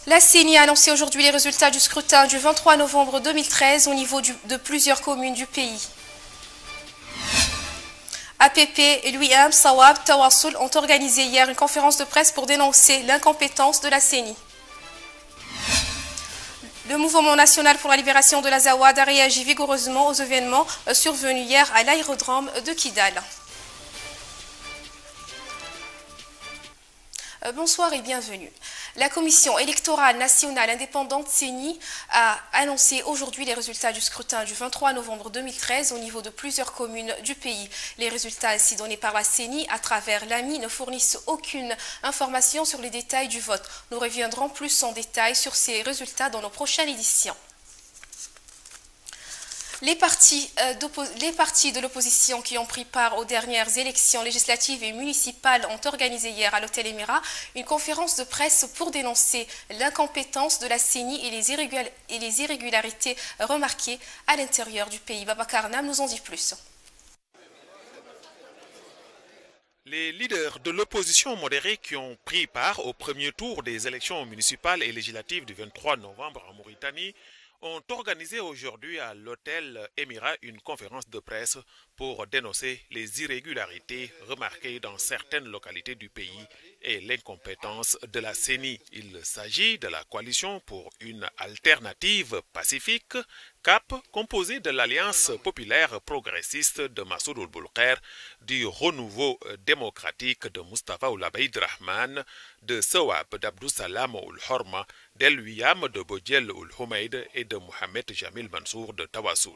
La CENI a annoncé aujourd'hui les résultats du scrutin du 23 novembre 2013 au niveau de plusieurs communes du pays. APP, l'UIM, Sawab, Tawassul ont organisé hier une conférence de presse pour dénoncer l'incompétence de la CENI. Le Mouvement national pour la libération de l'Azawad a réagi vigoureusement aux événements survenus hier à l'aérodrome de Kidal. Bonsoir et bienvenue. La Commission électorale nationale indépendante CENI a annoncé aujourd'hui les résultats du scrutin du 23 novembre 2013 au niveau de plusieurs communes du pays. Les résultats ainsi donnés par la CENI à travers l'AMI ne fournissent aucune information sur les détails du vote. Nous reviendrons plus en détail sur ces résultats dans nos prochaines éditions. Les partis de l'opposition qui ont pris part aux dernières élections législatives et municipales ont organisé hier à l'hôtel Émirat une conférence de presse pour dénoncer l'incompétence de la CENI et les irrégularités remarquées à l'intérieur du pays. Babacar Nam nous en dit plus. Les leaders de l'opposition modérée qui ont pris part au premier tour des élections municipales et législatives du 23 novembre en Mauritanie ont organisé aujourd'hui à l'hôtel Émirat une conférence de presse pour dénoncer les irrégularités remarquées dans certaines localités du pays et l'incompétence de la CENI. Il s'agit de la coalition pour une alternative pacifique, CAP, composée de l'Alliance populaire progressiste de Massoud Ould-Boulker, du Renouveau démocratique de Mustafa Ould Rahman, de Sawab d'Abdou Salam Ould-Horma, d'El-Wiyam de Bodjel Ould-Humaid et de Mohamed Jamil Mansour de Tawassul.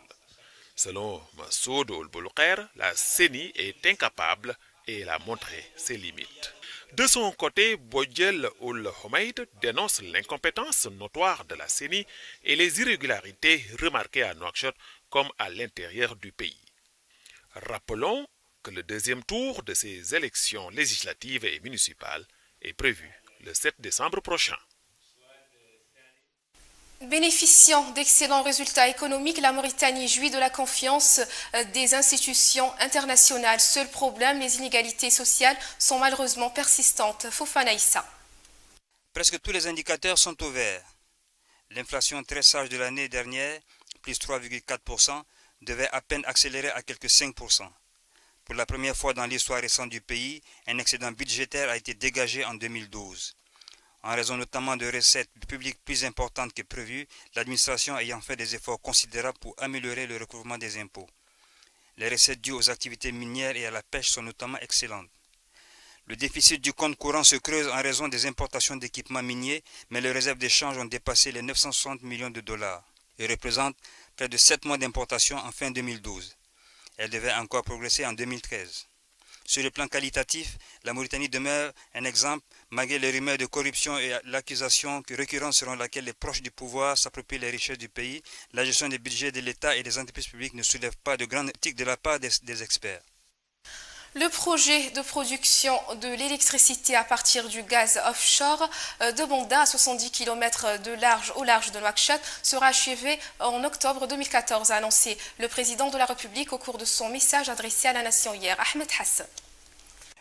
Selon Massoud Ould-Boulker, la CENI est incapable et elle a montré ses limites. De son côté, Bodjel Ould-Humaid dénonce l'incompétence notoire de la CENI et les irrégularités remarquées à Nouakchott comme à l'intérieur du pays. Rappelons que le deuxième tour de ces élections législatives et municipales est prévu le 7 décembre prochain. Bénéficiant d'excellents résultats économiques, la Mauritanie jouit de la confiance des institutions internationales. Seul problème, les inégalités sociales sont malheureusement persistantes. Fofana Issa. Presque tous les indicateurs sont au vert. L'inflation très sage de l'année dernière, plus 3,4%, devait à peine accélérer à quelques 5%. Pour la première fois dans l'histoire récente du pays, un excédent budgétaire a été dégagé en 2012. En raison notamment de recettes publiques plus importantes que prévues, l'administration ayant fait des efforts considérables pour améliorer le recouvrement des impôts. Les recettes dues aux activités minières et à la pêche sont notamment excellentes. Le déficit du compte courant se creuse en raison des importations d'équipements miniers, mais les réserves d'échange ont dépassé les 960 millions de dollars et représentent près de 7 mois d'importation en fin 2012. Elle devait encore progresser en 2013. Sur le plan qualitatif, la Mauritanie demeure un exemple malgré les rumeurs de corruption et l'accusation récurrente selon laquelle les proches du pouvoir s'approprient les richesses du pays. La gestion des budgets de l'État et des entreprises publiques ne soulève pas de grandes critiques de la part des experts. Le projet de production de l'électricité à partir du gaz offshore de Bonda à 70 km au large de Nouakchott sera achevé en octobre 2014, a annoncé le président de la République au cours de son message adressé à la nation hier, Ahmed Hassan.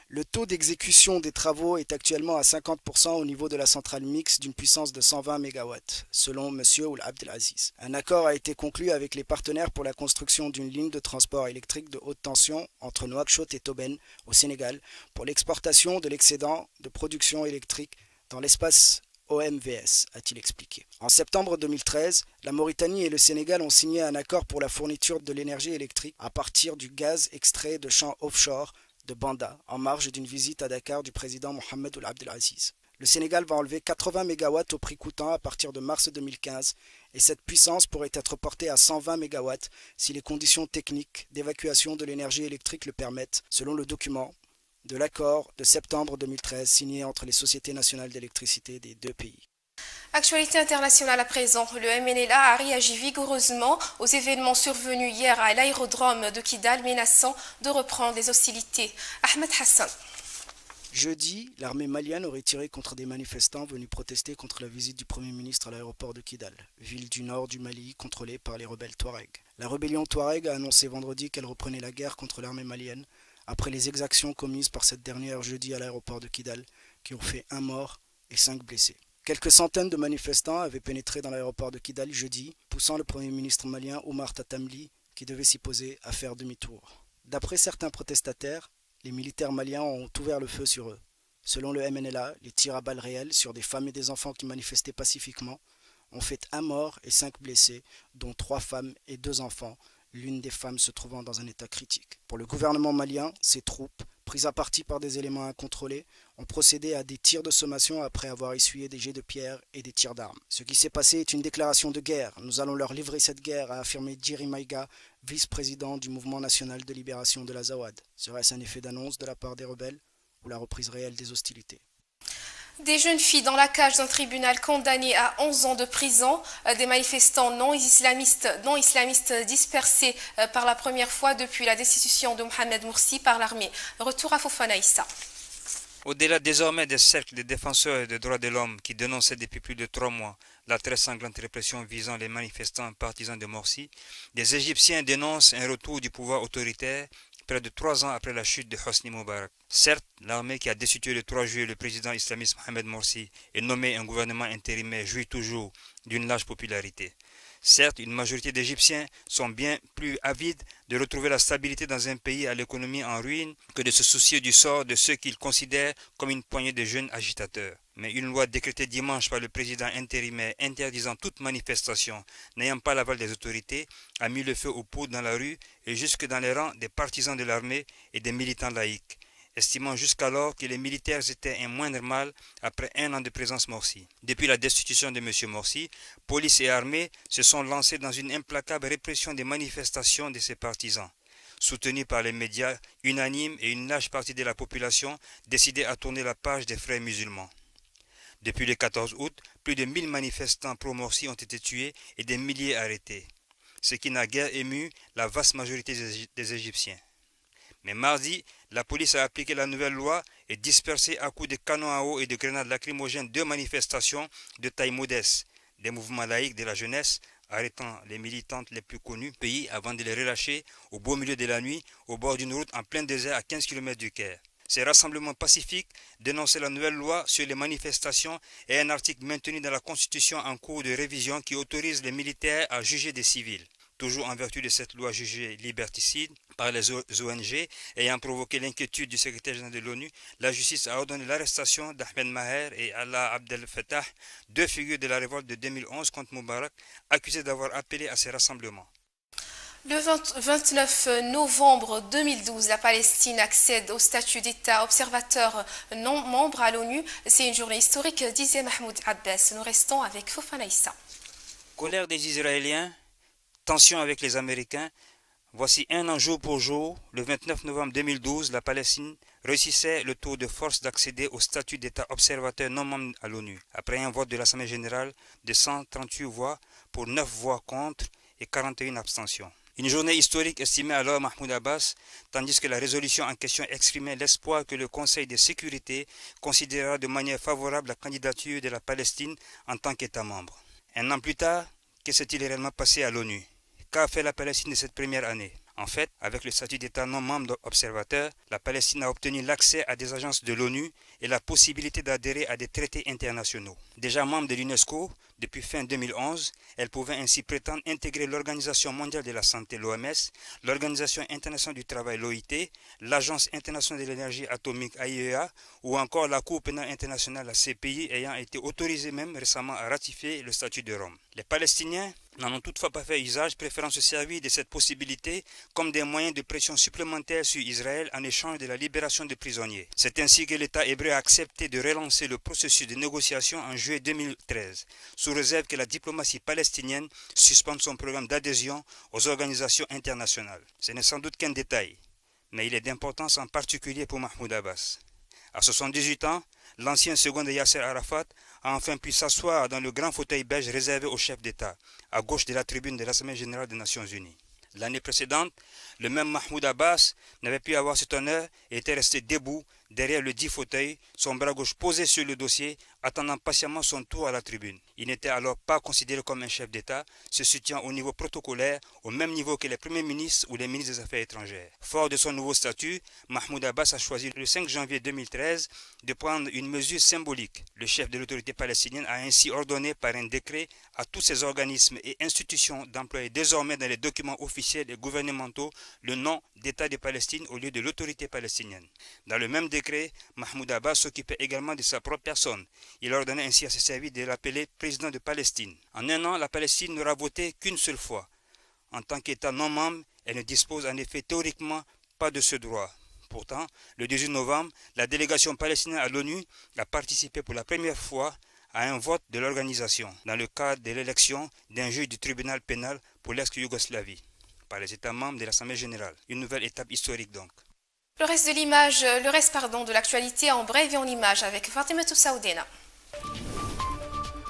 Le taux d'exécution des travaux est actuellement à 50% au niveau de la centrale mixte d'une puissance de 120 MW, selon M. Ould Abdelaziz. Un accord a été conclu avec les partenaires pour la construction d'une ligne de transport électrique de haute tension entre Nouakchott et Tobène, au Sénégal, pour l'exportation de l'excédent de production électrique dans l'espace OMVS, a-t-il expliqué. En septembre 2013, la Mauritanie et le Sénégal ont signé un accord pour la fourniture de l'énergie électrique à partir du gaz extrait de champs offshore de Banda, en marge d'une visite à Dakar du président Mohamed Ould Abdelaziz. Le Sénégal va enlever 80 MW au prix coûtant à partir de mars 2015 et cette puissance pourrait être portée à 120 MW si les conditions techniques d'évacuation de l'énergie électrique le permettent, selon le document de l'accord de septembre 2013 signé entre les sociétés nationales d'électricité des deux pays. Actualité internationale à présent, le MNLA a réagi vigoureusement aux événements survenus hier à l'aérodrome de Kidal, menaçant de reprendre les hostilités. Ahmed Hassan. Jeudi, l'armée malienne aurait tiré contre des manifestants venus protester contre la visite du Premier ministre à l'aéroport de Kidal, ville du nord du Mali contrôlée par les rebelles Touareg. La rébellion Touareg a annoncé vendredi qu'elle reprenait la guerre contre l'armée malienne après les exactions commises par cette dernière jeudi à l'aéroport de Kidal qui ont fait 1 mort et 5 blessés. Quelques centaines de manifestants avaient pénétré dans l'aéroport de Kidal jeudi, poussant le Premier ministre malien Oumar Tatamli, qui devait s'y poser, à faire demi-tour. D'après certains protestataires, les militaires maliens ont ouvert le feu sur eux. Selon le MNLA, les tirs à balles réelles sur des femmes et des enfants qui manifestaient pacifiquement ont fait 1 mort et 5 blessés, dont 3 femmes et 2 enfants, l'une des femmes se trouvant dans un état critique. Pour le gouvernement malien, ses troupes, prises à partie par des éléments incontrôlés, ont procédé à des tirs de sommation après avoir essuyé des jets de pierre et des tirs d'armes. Ce qui s'est passé est une déclaration de guerre. Nous allons leur livrer cette guerre, a affirmé Djiri Maïga, vice-président du Mouvement national de libération de l'Azawad. Serait-ce un effet d'annonce de la part des rebelles ou la reprise réelle des hostilités? Des jeunes filles dans la cage d'un tribunal condamnées à 11 ans de prison, des manifestants non islamistes dispersés par la première fois depuis la destitution de Mohamed Morsi par l'armée. Retour à Fofana Issa. Au-delà désormais des cercles de défenseurs des droits de l'homme qui dénonçaient depuis plus de 3 mois la très sanglante répression visant les manifestants partisans de Morsi, des Égyptiens dénoncent un retour du pouvoir autoritaire près de 3 ans après la chute de Hosni Moubarak. Certes, l'armée qui a destitué le 3 juillet le président islamiste Mohamed Morsi et nommé un gouvernement intérimaire jouit toujours d'une large popularité. Certes, une majorité d'Égyptiens sont bien plus avides de retrouver la stabilité dans un pays à l'économie en ruine que de se soucier du sort de ceux qu'ils considèrent comme une poignée de jeunes agitateurs. Mais une loi décrétée dimanche par le président intérimaire interdisant toute manifestation n'ayant pas l'aval des autorités a mis le feu aux poudres dans la rue et jusque dans les rangs des partisans de l'armée et des militants laïcs, estimant jusqu'alors que les militaires étaient un moindre mal après 1 an de présence Morsi. Depuis la destitution de M. Morsi, police et armée se sont lancés dans une implacable répression des manifestations de ses partisans, soutenus par les médias unanimes et une large partie de la population décidée à tourner la page des frères musulmans. Depuis le 14 août, plus de 1000 manifestants pro-Morsi ont été tués et des milliers arrêtés, ce qui n'a guère ému la vaste majorité des Égyptiens. Mais mardi, la police a appliqué la nouvelle loi et dispersé à coups de canons à eau et de grenades lacrymogènes 2 manifestations de taille modeste, des mouvements laïcs de la jeunesse, arrêtant les militantes les plus connues du pays avant de les relâcher au beau milieu de la nuit au bord d'une route en plein désert à 15 km du Caire. Ces rassemblements pacifiques dénonçaient la nouvelle loi sur les manifestations et un article maintenu dans la Constitution en cours de révision qui autorise les militaires à juger des civils. Toujours en vertu de cette loi jugée liberticide par les ONG ayant provoqué l'inquiétude du secrétaire général de l'ONU, la justice a ordonné l'arrestation d'Ahmed Maher et Allah Abdel Fattah, 2 figures de la révolte de 2011 contre Moubarak, accusés d'avoir appelé à ces rassemblements. Le 29 novembre 2012, la Palestine accède au statut d'État observateur non membre à l'ONU. C'est une journée historique, disait Mahmoud Abbas. Nous restons avec Fofana Issa. Colère des Israéliens, tension avec les Américains. Voici 1 an jour pour jour, le 29 novembre 2012, la Palestine réussissait le tour de force d'accéder au statut d'État observateur non membre à l'ONU, après un vote de l'Assemblée générale de 138 voix pour 9 voix contre et 41 abstentions. Une journée historique estimée alors Mahmoud Abbas, tandis que la résolution en question exprimait l'espoir que le Conseil de sécurité considérera de manière favorable la candidature de la Palestine en tant qu'État membre. 1 an plus tard, que s'est-il réellement passé à l'ONU? Qu'a fait la Palestine de cette première année? En fait, avec le statut d'État non membre observateur, la Palestine a obtenu l'accès à des agences de l'ONU et la possibilité d'adhérer à des traités internationaux. Déjà membre de l'UNESCO, depuis fin 2011, elle pouvait ainsi prétendre intégrer l'Organisation mondiale de la santé, l'OMS, l'Organisation internationale du travail, l'OIT, l'Agence internationale de l'énergie atomique, AIEA, ou encore la Cour pénale internationale, la CPI, ayant été autorisée même récemment à ratifier le statut de Rome. Les Palestiniens n'en ont toutefois pas fait usage, préférant se servir de cette possibilité comme des moyens de pression supplémentaires sur Israël en échange de la libération de prisonniers. C'est ainsi que l'État hébreu a accepté de relancer le processus de négociation en juillet 2013, sous réserve que la diplomatie palestinienne suspende son programme d'adhésion aux organisations internationales. Ce n'est sans doute qu'un détail, mais il est d'importance en particulier pour Mahmoud Abbas. À 78 ans, l'ancien second de Yasser Arafat a enfin pu s'asseoir dans le grand fauteuil beige réservé au chef d'État, à gauche de la tribune de l'Assemblée générale des Nations unies. L'année précédente, le même Mahmoud Abbas n'avait pu avoir cet honneur et était resté debout derrière le dit fauteuil, son bras gauche posé sur le dossier, attendant patiemment son tour à la tribune. Il n'était alors pas considéré comme un chef d'État, se situant au niveau protocolaire, au même niveau que les premiers ministres ou les ministres des Affaires étrangères. Fort de son nouveau statut, Mahmoud Abbas a choisi le 5 janvier 2013 de prendre une mesure symbolique. Le chef de l'autorité palestinienne a ainsi ordonné par un décret à tous ces organismes et institutions d'employer désormais dans les documents officiels et gouvernementaux le nom d'État de Palestine au lieu de l'autorité palestinienne. Dans le même décret, Mahmoud Abbas s'occupait également de sa propre personne. Il ordonnait ainsi à ses services de l'appeler président de Palestine. En un an, la Palestine n'aura voté qu'une seule fois. En tant qu'État non membre, elle ne dispose en effet théoriquement pas de ce droit. Pourtant, le 18 novembre, la délégation palestinienne à l'ONU a participé pour la première fois à un vote de l'organisation dans le cadre de l'élection d'un juge du tribunal pénal pour l'ex-Yougoslavie par les États membres de l'Assemblée générale. Une nouvelle étape historique donc. Le reste de l'actualité en bref et en images avec Fatima Toussaoudena.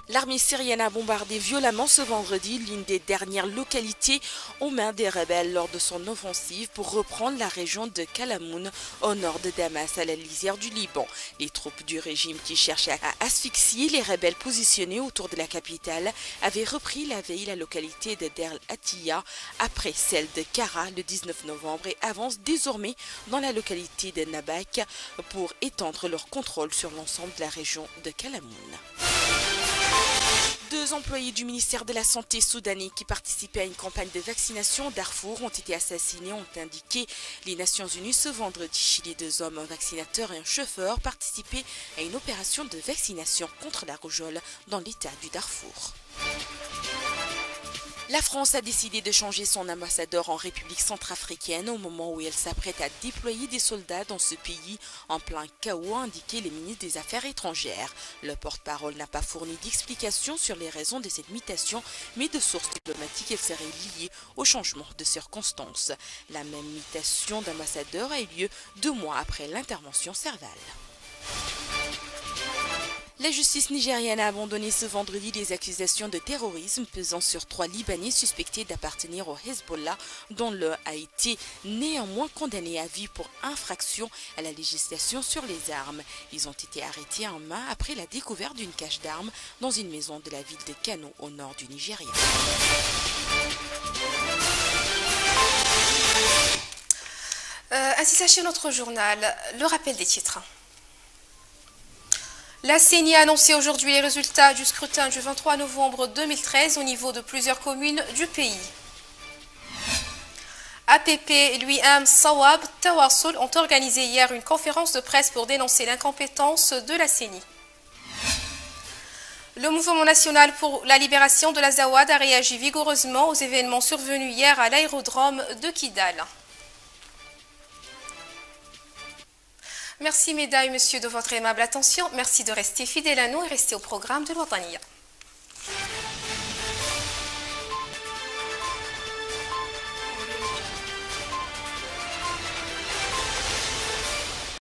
L'armée syrienne a bombardé violemment ce vendredi l'une des dernières localités aux mains des rebelles lors de son offensive pour reprendre la région de Kalamoun au nord de Damas à la lisière du Liban. Les troupes du régime qui cherchaient à asphyxier les rebelles positionnés autour de la capitale avaient repris la veille la localité de Der Atiya après celle de Kara le 19 novembre et avancent désormais dans la localité de Nabak pour étendre leur contrôle sur l'ensemble de la région de Kalamoun. 2 employés du ministère de la Santé soudanais qui participaient à une campagne de vaccination au Darfour ont été assassinés, ont indiqué les Nations Unies ce vendredi. Les 2 hommes, un vaccinateur et un chauffeur, participaient à une opération de vaccination contre la rougeole dans l'état du Darfour. La France a décidé de changer son ambassadeur en République centrafricaine au moment où elle s'apprête à déployer des soldats dans ce pays en plein chaos, a indiqué le ministre des Affaires étrangères. Le porte-parole n'a pas fourni d'explications sur les raisons de cette mutation, mais de sources diplomatiques, elle serait liée au changement de circonstances. La même mutation d'ambassadeur a eu lieu 2 mois après l'intervention Serval. La justice nigériane a abandonné ce vendredi les accusations de terrorisme pesant sur 3 Libanais suspectés d'appartenir au Hezbollah, dont l'un a été néanmoins condamné à vie pour infraction à la législation sur les armes. Ils ont été arrêtés en main après la découverte d'une cache d'armes dans une maison de la ville de Kano au nord du Nigeria. Ainsi s'achève notre journal. Le rappel des titres. La CENI a annoncé aujourd'hui les résultats du scrutin du 23 novembre 2013 au niveau de plusieurs communes du pays. APP et l'UIM Sawab Tawassul ont organisé hier une conférence de presse pour dénoncer l'incompétence de la CENI. Le mouvement national pour la libération de l'Azawad a réagi vigoureusement aux événements survenus hier à l'aérodrome de Kidal. Merci mesdames et messieurs de votre aimable attention. Merci de rester fidèles à nous et rester au programme de l'Ouataniya.